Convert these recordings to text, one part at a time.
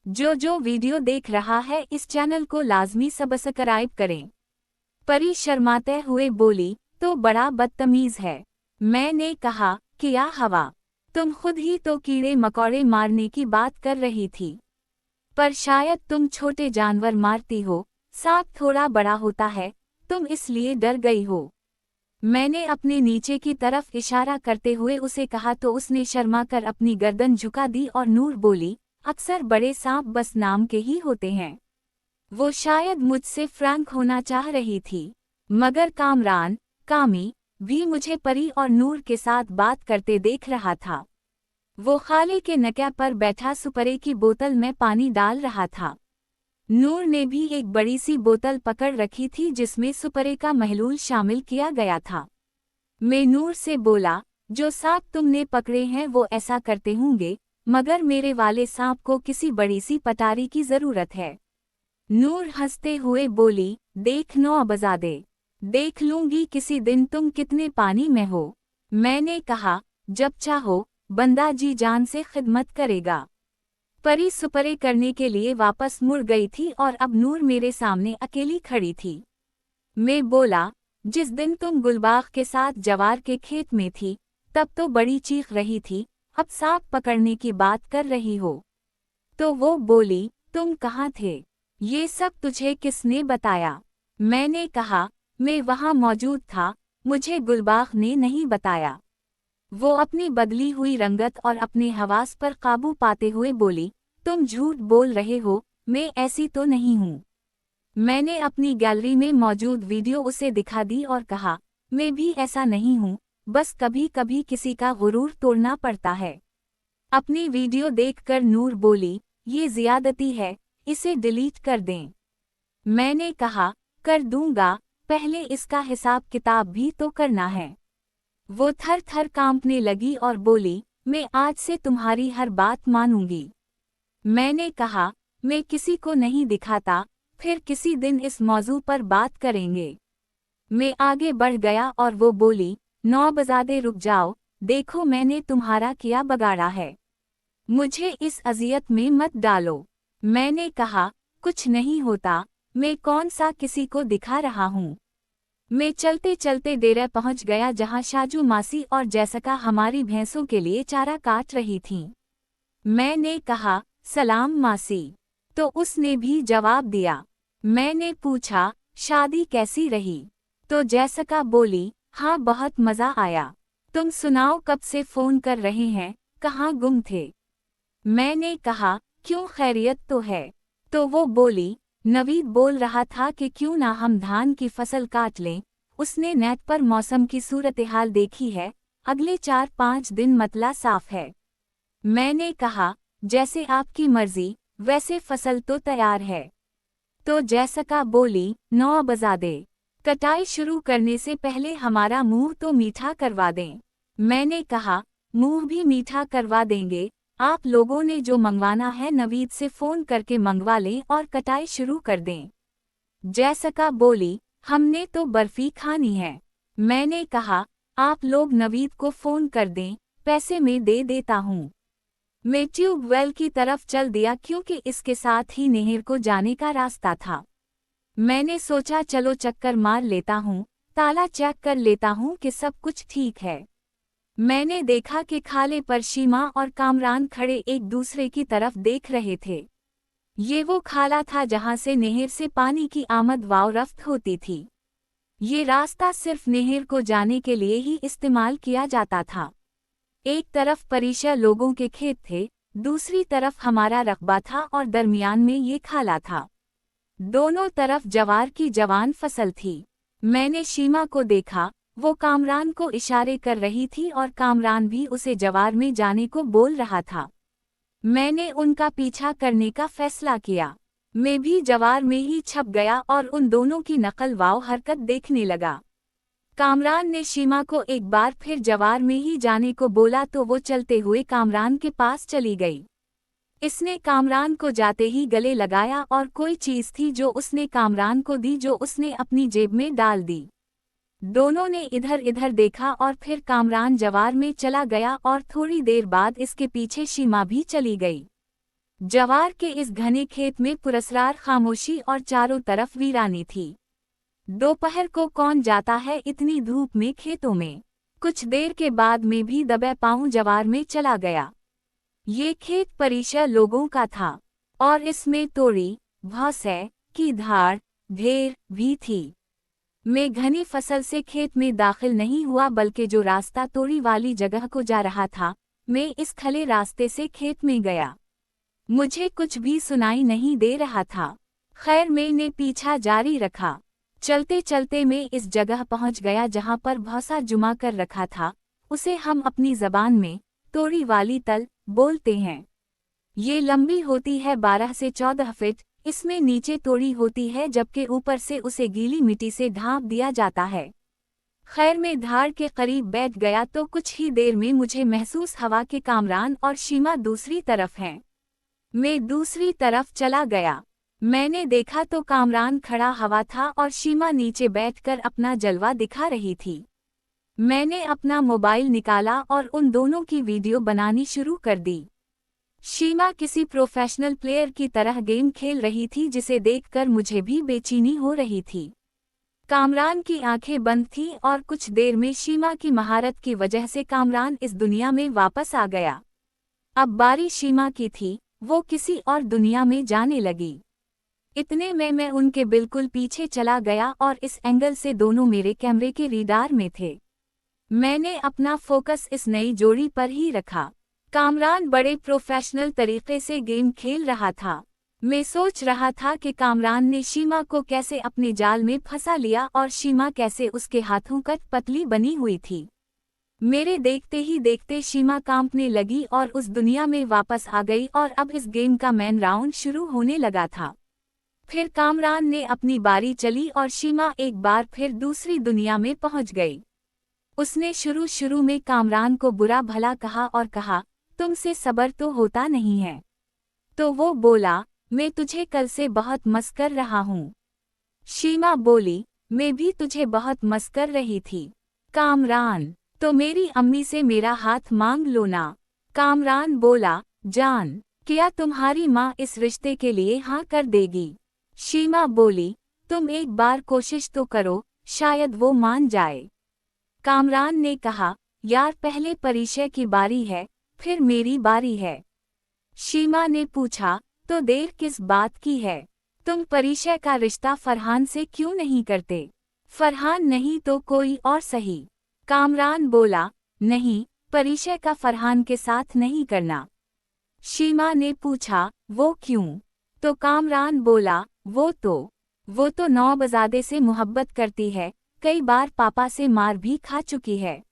जो वीडियो देख रहा है इस चैनल को लाजमी सब्सक्राइब करें। परी शर्माते हुए बोली, तो बड़ा बदतमीज है। मैंने कहा, क्या हवा, तुम खुद ही तो कीड़े मकोड़े मारने की बात कर रही थी। पर शायद तुम छोटे जानवर मारती हो, सांप थोड़ा बड़ा होता है, तुम इसलिए डर गई हो। मैंने अपने नीचे की तरफ इशारा करते हुए उसे कहा तो उसने शर्मा कर अपनी गर्दन झुका दी और नूर बोली, अक्सर बड़े सांप बस नाम के ही होते हैं। वो शायद मुझसे फ्रैंक होना चाह रही थी, मगर कामी भी मुझे परी और नूर के साथ बात करते देख रहा था। वो खाले के नक्या पर बैठा सुपरे की बोतल में पानी डाल रहा था। नूर ने भी एक बड़ी सी बोतल पकड़ रखी थी जिसमें सुपरे का महलूल शामिल किया गया था। मैं नूर से बोला, जो सांप तुमने पकड़े हैं वो ऐसा करते होंगे, मगर मेरे वाले सांप को किसी बड़ी सी पटारी की जरूरत है। नूर हंसते हुए बोली, देख 9 बजा दे, देख लूंगी किसी दिन तुम कितने पानी में हो। मैंने कहा, जब चाहो, बंदा जी जान से खिदमत करेगा। परी सुपरे करने के लिए वापस मुड़ गई थी और अब नूर मेरे सामने अकेली खड़ी थी। मैं बोला, जिस दिन तुम गुलबाग के साथ जवार के खेत में थी, तब तो बड़ी चीख रही थी, अब सांप पकड़ने की बात कर रही हो। तो वो बोली, तुम कहाँ थे, ये सब तुझे किसने बताया। मैंने कहा, मैं वहाँ मौजूद था, मुझे गुलबाग ने नहीं बताया। वो अपनी बदली हुई रंगत और अपने हवास पर काबू पाते हुए बोली, तुम झूठ बोल रहे हो, मैं ऐसी तो नहीं हूँ। मैंने अपनी गैलरी में मौजूद वीडियो उसे दिखा दी और कहा, मैं भी ऐसा नहीं हूँ, बस कभी कभी किसी का गुरूर तोड़ना पड़ता है। अपनी वीडियो देखकर नूर बोली, ये ज़ियादती है, इसे डिलीट कर दें। मैंने कहा, कर दूंगा, पहले इसका हिसाब किताब भी तो करना है। वो थर थर कांपने लगी और बोली, मैं आज से तुम्हारी हर बात मानूंगी। मैंने कहा, मैं किसी को नहीं दिखाता, फिर किसी दिन इस मौजू पर बात करेंगे। मैं आगे बढ़ गया और वो बोली, 9 बजा दे, रुक जाओ, देखो मैंने तुम्हारा क्या बगाड़ा है, मुझे इस अजियत में मत डालो। मैंने कहा, कुछ नहीं होता, मैं कौन सा किसी को दिखा रहा हूँ। मैं चलते चलते डेरे पहुँच गया जहाँ शाजू मासी और जैसका हमारी भैंसों के लिए चारा काट रही थीं। मैंने कहा, सलाम मासी, तो उसने भी जवाब दिया। मैंने पूछा, शादी कैसी रही, तो जैसका बोली, हाँ बहुत मज़ा आया। तुम सुनाओ, कब से फ़ोन कर रहे हैं, कहाँ गुम थे। मैंने कहा, क्यों, खैरियत तो है। तो वो बोली, नवीद बोल रहा था कि क्यों ना हम धान की फसल काट लें, उसने नेट पर मौसम की सूरत-ए-हाल देखी है, अगले 4-5 दिन मतला साफ है। मैंने कहा, जैसे आपकी मर्जी, वैसे फसल तो तैयार है। तो जैसका बोली, 9 बजा दे, कटाई शुरू करने से पहले हमारा मुंह तो मीठा करवा दें। मैंने कहा, मुंह भी मीठा करवा देंगे, आप लोगों ने जो मंगवाना है नवीद से फ़ोन करके मंगवा लें और कटाई शुरू कर दें। जैसका बोली, हमने तो बर्फी खानी है। मैंने कहा, आप लोग नवीद को फ़ोन कर दें, पैसे मैं दे देता हूँ। मैं ट्यूबवेल की तरफ चल दिया क्योंकि इसके साथ ही नहर को जाने का रास्ता था। मैंने सोचा चलो चक्कर मार लेता हूँ, ताला चेक कर लेता हूँ कि सब कुछ ठीक है। मैंने देखा कि खाले पर शीमा और कामरान खड़े एक दूसरे की तरफ देख रहे थे। ये वो खाला था जहाँ से नहर से पानी की आमद व रफ्त होती थी। ये रास्ता सिर्फ नहर को जाने के लिए ही इस्तेमाल किया जाता था। एक तरफ परिशा लोगों के खेत थे, दूसरी तरफ हमारा रकबा था और दरमियान में ये खाला था। दोनों तरफ जवार की जवान फसल थी। मैंने शीमा को देखा, वो कामरान को इशारे कर रही थी और कामरान भी उसे जवार में जाने को बोल रहा था। मैंने उनका पीछा करने का फैसला किया। मैं भी जवार में ही छप गया और उन दोनों की नकल वाव हरकत देखने लगा। कामरान ने शीमा को एक बार फिर जवार में ही जाने को बोला तो वो चलते हुए कामरान के पास चली गई। इसने कामरान को जाते ही गले लगाया और कोई चीज़ थी जो उसने कामरान को दी जो उसने अपनी जेब में डाल दी। दोनों ने इधर इधर देखा और फिर कामरान जवार में चला गया और थोड़ी देर बाद इसके पीछे शीमा भी चली गई। जवार के इस घने खेत में पुरस्कार खामोशी और चारों तरफ वीरानी थी। दोपहर को कौन जाता है इतनी धूप में खेतों में। कुछ देर के बाद मैं भी दबे पांव जवार में चला गया। ये खेत परिचय लोगों का था और इसमें तोड़ी, भौसे की धार, ढेर भी थी। मैं घनी फसल से खेत में दाखिल नहीं हुआ बल्कि जो रास्ता तोड़ी वाली जगह को जा रहा था, मैं इस खले रास्ते से खेत में गया। मुझे कुछ भी सुनाई नहीं दे रहा था। खैर मैंने पीछा जारी रखा। चलते चलते मैं इस जगह पहुंच गया जहां पर भौसा जुमा कर रखा था। उसे हम अपनी जबान में तोड़ी वाली तल बोलते हैं। ये लंबी होती है 12 से 14 फीट। इसमें नीचे तोड़ी होती है जबकि ऊपर से उसे गीली मिट्टी से ढांप दिया जाता है। खैर मैं धार के करीब बैठ गया तो कुछ ही देर में मुझे महसूस हुआ कि कामरान और शीमा दूसरी तरफ हैं। मैं दूसरी तरफ चला गया। मैंने देखा तो कामरान खड़ा हुआ था और शीमा नीचे बैठकर अपना जलवा दिखा रही थी। मैंने अपना मोबाइल निकाला और उन दोनों की वीडियो बनानी शुरू कर दी। शीमा किसी प्रोफेशनल प्लेयर की तरह गेम खेल रही थी जिसे देखकर मुझे भी बेचैनी हो रही थी। कामरान की आंखें बंद थीं और कुछ देर में शीमा की महारत की वजह से कामरान इस दुनिया में वापस आ गया। अब बारी शीमा की थी, वो किसी और दुनिया में जाने लगी। इतने में मैं उनके बिल्कुल पीछे चला गया और इस एंगल से दोनों मेरे कैमरे के रीडार में थे। मैंने अपना फोकस इस नई जोड़ी पर ही रखा। कामरान बड़े प्रोफेशनल तरीके से गेम खेल रहा था। मैं सोच रहा था कि कामरान ने शीमा को कैसे अपने जाल में फंसा लिया और शीमा कैसे उसके हाथों कठपुतली बनी हुई थी। मेरे देखते ही देखते शीमा कांपने लगी और उस दुनिया में वापस आ गई और अब इस गेम का मेन राउंड शुरू होने लगा था। फिर कामरान ने अपनी बारी चली और शीमा एक बार फिर दूसरी दुनिया में पहुंच गई। उसने शुरू में कामरान को बुरा भला कहा और कहा, तुमसे सब्र तो होता नहीं है। तो वो बोला, मैं तुझे कल से बहुत मस कर रहा हूँ। शीमा बोली, मैं भी तुझे बहुत मस कर रही थी। कामरान, तो मेरी अम्मी से मेरा हाथ मांग लो ना। कामरान बोला, जान, क्या तुम्हारी माँ इस रिश्ते के लिए हाँ कर देगी? शीमा बोली, तुम एक बार कोशिश तो करो, शायद वो मान जाए। कामरान ने कहा, यार पहले परिचय की बारी है, फिर मेरी बारी है। शीमा ने पूछा, तो देर किस बात की है? तुम परिचय का रिश्ता फरहान से क्यों नहीं करते? फरहान नहीं तो कोई और सही। कामरान बोला, नहीं, परिचय का फरहान के साथ नहीं करना। शीमा ने पूछा, वो क्यों? तो कामरान बोला, वो तो नवाबजादे से मोहब्बत करती है, कई बार पापा से मार भी खा चुकी है।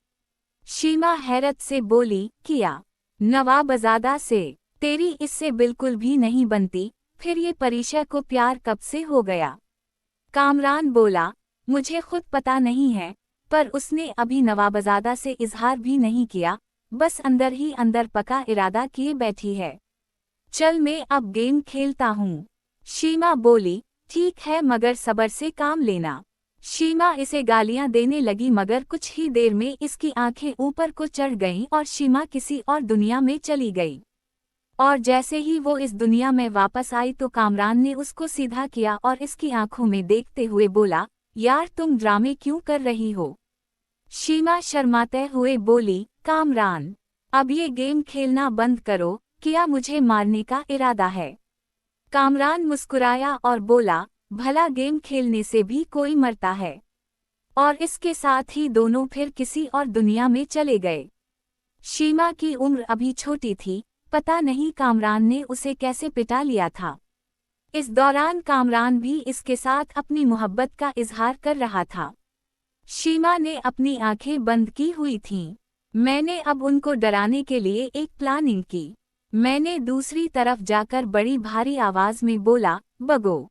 शीमा हैरत से बोली, किया? नवाबजादा से? तेरी इससे बिल्कुल भी नहीं बनती, फिर ये परिचय को प्यार कब से हो गया? कामरान बोला, मुझे खुद पता नहीं है, पर उसने अभी नवाबजादा से इजहार भी नहीं किया, बस अंदर ही अंदर पका इरादा किए बैठी है। चल मैं अब गेम खेलता हूँ। शीमा बोली, ठीक है मगर सब्र से काम लेना। शीमा इसे गालियां देने लगी मगर कुछ ही देर में इसकी आंखें ऊपर को चढ़ गईं और शीमा किसी और दुनिया में चली गई। और जैसे ही वो इस दुनिया में वापस आई तो कामरान ने उसको सीधा किया और इसकी आंखों में देखते हुए बोला, यार तुम ड्रामे क्यों कर रही हो? शीमा शर्माते हुए बोली, कामरान, अब ये गेम खेलना बंद करो, क्या मुझे मारने का इरादा है? कामरान मुस्कुराया और बोला, भला गेम खेलने से भी कोई मरता है? और इसके साथ ही दोनों फिर किसी और दुनिया में चले गए। शीमा की उम्र अभी छोटी थी, पता नहीं कामरान ने उसे कैसे पिटा लिया था। इस दौरान कामरान भी इसके साथ अपनी मोहब्बत का इजहार कर रहा था। शीमा ने अपनी आंखें बंद की हुई थीं। मैंने अब उनको डराने के लिए एक प्लानिंग की। मैंने दूसरी तरफ जाकर बड़ी भारी आवाज में बोला, बगो,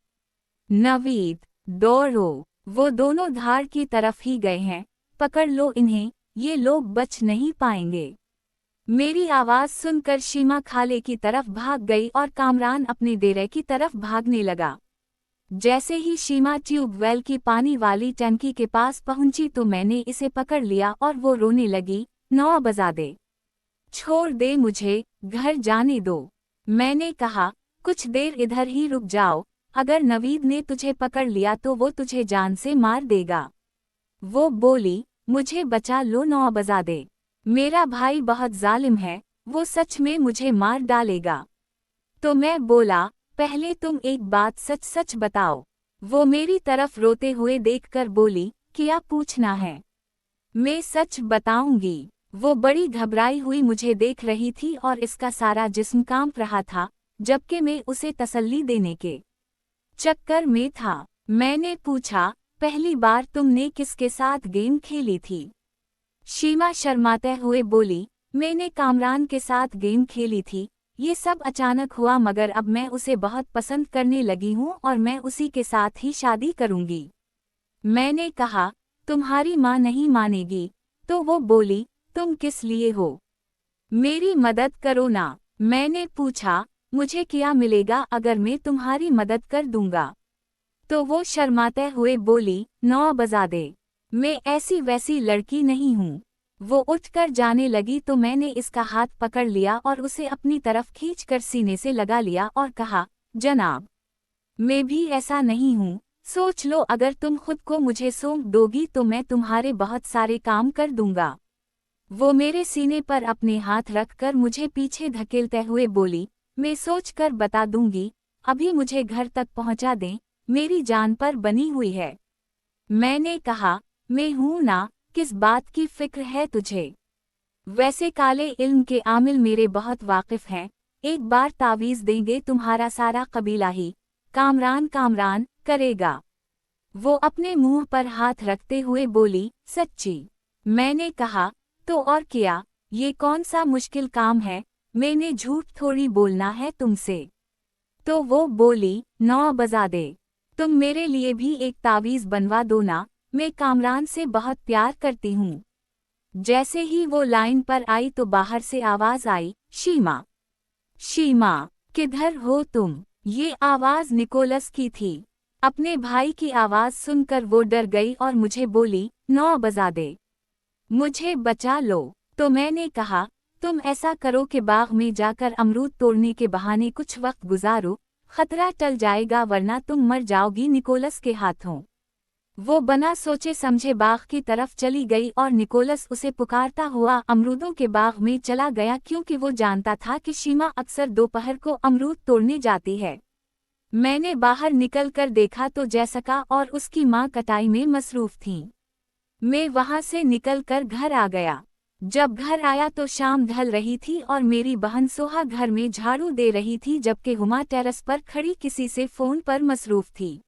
नवीद, दौड़ो, वो दोनों धार की तरफ ही गए हैं, पकड़ लो इन्हें, ये लोग बच नहीं पाएंगे। मेरी आवाज सुनकर शीमा खाले की तरफ भाग गई और कामरान अपने डेरे की तरफ भागने लगा। जैसे ही शीमा ट्यूबवेल की पानी वाली टंकी के पास पहुंची तो मैंने इसे पकड़ लिया और वो रोने लगी, नवाबजादे, छोड़ दे मुझे, घर जाने दो। मैंने कहा, कुछ देर इधर ही रुक जाओ, अगर नवीद ने तुझे पकड़ लिया तो वो तुझे जान से मार देगा। वो बोली, मुझे बचा लो नौबजादे, मेरा भाई बहुत जालिम है, वो सच में मुझे मार डालेगा। तो मैं बोला, पहले तुम एक बात सच सच बताओ। वो मेरी तरफ रोते हुए देखकर बोली, क्या पूछना है? मैं सच बताऊंगी। वो बड़ी घबराई हुई मुझे देख रही थी और इसका सारा जिस्म कांप रहा था, जबकि मैं उसे तसल्ली देने के चक्कर में था। मैंने पूछा, पहली बार तुमने किसके साथ गेम खेली थी? शीमा शर्माते हुए बोली, मैंने कामरान के साथ गेम खेली थी। ये सब अचानक हुआ मगर अब मैं उसे बहुत पसंद करने लगी हूँ और मैं उसी के साथ ही शादी करूँगी। मैंने कहा, तुम्हारी माँ नहीं मानेगी। तो वो बोली, तुम किस लिए हो? मेरी मदद करो ना। मैंने पूछा, मुझे क्या मिलेगा अगर मैं तुम्हारी मदद कर दूंगा? तो वो शर्माते हुए बोली, 9 बजा दे, मैं ऐसी वैसी लड़की नहीं हूँ। वो उठकर जाने लगी तो मैंने इसका हाथ पकड़ लिया और उसे अपनी तरफ खींचकर सीने से लगा लिया और कहा, जनाब, मैं भी ऐसा नहीं हूँ। सोच लो, अगर तुम खुद को मुझे सौंप दोगी तो मैं तुम्हारे बहुत सारे काम कर दूंगा। वो मेरे सीने पर अपने हाथ रखकर मुझे पीछे धकेलते हुए बोली, मैं सोचकर बता दूंगी, अभी मुझे घर तक पहुंचा दें, मेरी जान पर बनी हुई है। मैंने कहा, मैं हूं ना, किस बात की फिक्र है तुझे? वैसे काले इल्म के आमिल मेरे बहुत वाकिफ हैं, एक बार तावीज़ देंगे तुम्हारा सारा कबीला ही कामरान कामरान करेगा। वो अपने मुंह पर हाथ रखते हुए बोली, सच्ची? मैंने कहा, तो और क्या, ये कौन सा मुश्किल काम है, मैंने झूठ थोड़ी बोलना है तुमसे। तो वो बोली, 9 बजा दे, तुम मेरे लिए भी एक तावीज़ बनवा दो ना, मैं कामरान से बहुत प्यार करती हूँ। जैसे ही वो लाइन पर आई तो बाहर से आवाज आई, शीमा, शीमा, किधर हो तुम? ये आवाज निकोलस की थी। अपने भाई की आवाज सुनकर वो डर गई और मुझे बोली, 9 बजा दे, मुझे बचा लो। तो मैंने कहा, तुम ऐसा करो कि बाग में जाकर अमरूद तोड़ने के बहाने कुछ वक्त गुजारो, खतरा टल जाएगा वरना तुम मर जाओगी निकोलस के हाथों। वो बना सोचे समझे बाग की तरफ चली गई और निकोलस उसे पुकारता हुआ अमरूदों के बाग में चला गया, क्योंकि वो जानता था कि शीमा अक्सर दोपहर को अमरूद तोड़ने जाती है। मैंने बाहर निकलकर देखा तो जैसका और उसकी माँ कटाई में मसरूफ थीं। मैं वहां से निकलकर घर आ गया। जब घर आया तो शाम ढल रही थी और मेरी बहन सोहा घर में झाड़ू दे रही थी, जबकि हुमा टेरेस पर खड़ी किसी से फोन पर मसरूफ थी।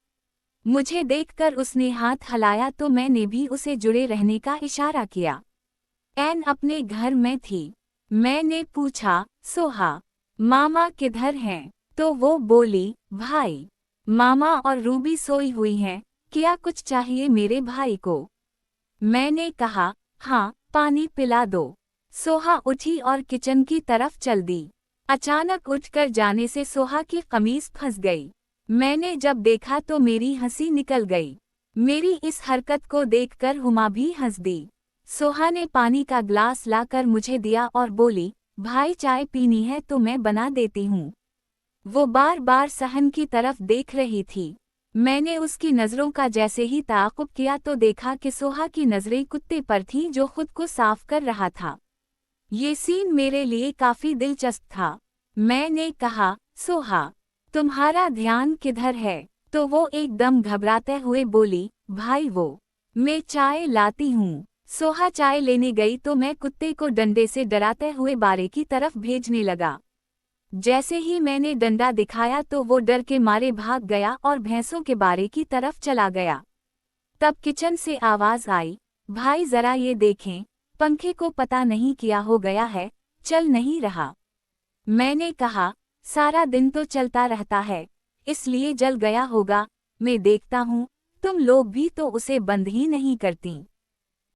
मुझे देखकर उसने हाथ हिलाया तो मैंने भी उसे जुड़े रहने का इशारा किया। एन अपने घर में थी। मैंने पूछा, सोहा, मामा किधर हैं? तो वो बोली, भाई, मामा और रूबी सोई हुई हैं, क्या कुछ चाहिए मेरे भाई को? मैंने कहा, हाँ, पानी पिला दो। सोहा उठी और किचन की तरफ चल दी। अचानक उठकर जाने से सोहा की कमीज फंस गई। मैंने जब देखा तो मेरी हंसी निकल गई। मेरी इस हरकत को देखकर हुमा भी हंस दी। सोहा ने पानी का ग्लास लाकर मुझे दिया और बोली, भाई चाय पीनी है तो मैं बना देती हूँ। वो बार बार सहन की तरफ देख रही थी। मैंने उसकी नज़रों का जैसे ही ताक़ुब किया तो देखा कि सोहा की नज़रें कुत्ते पर थीं जो खुद को साफ कर रहा था। ये सीन मेरे लिए काफ़ी दिलचस्प था। मैंने कहा, सोहा, तुम्हारा ध्यान किधर है? तो वो एकदम घबराते हुए बोली, भाई वो, मैं चाय लाती हूँ। सोहा चाय लेने गई तो मैं कुत्ते को डंडे से डराते हुए बारे की तरफ भेजने लगा। जैसे ही मैंने डंडा दिखाया तो वो डर के मारे भाग गया और भैंसों के बारे की तरफ चला गया। तब किचन से आवाज आई, भाई जरा ये देखें, पंखे को पता नहीं क्या हो गया है, चल नहीं रहा। मैंने कहा, सारा दिन तो चलता रहता है, इसलिए जल गया होगा, मैं देखता हूँ, तुम लोग भी तो उसे बंद ही नहीं करती।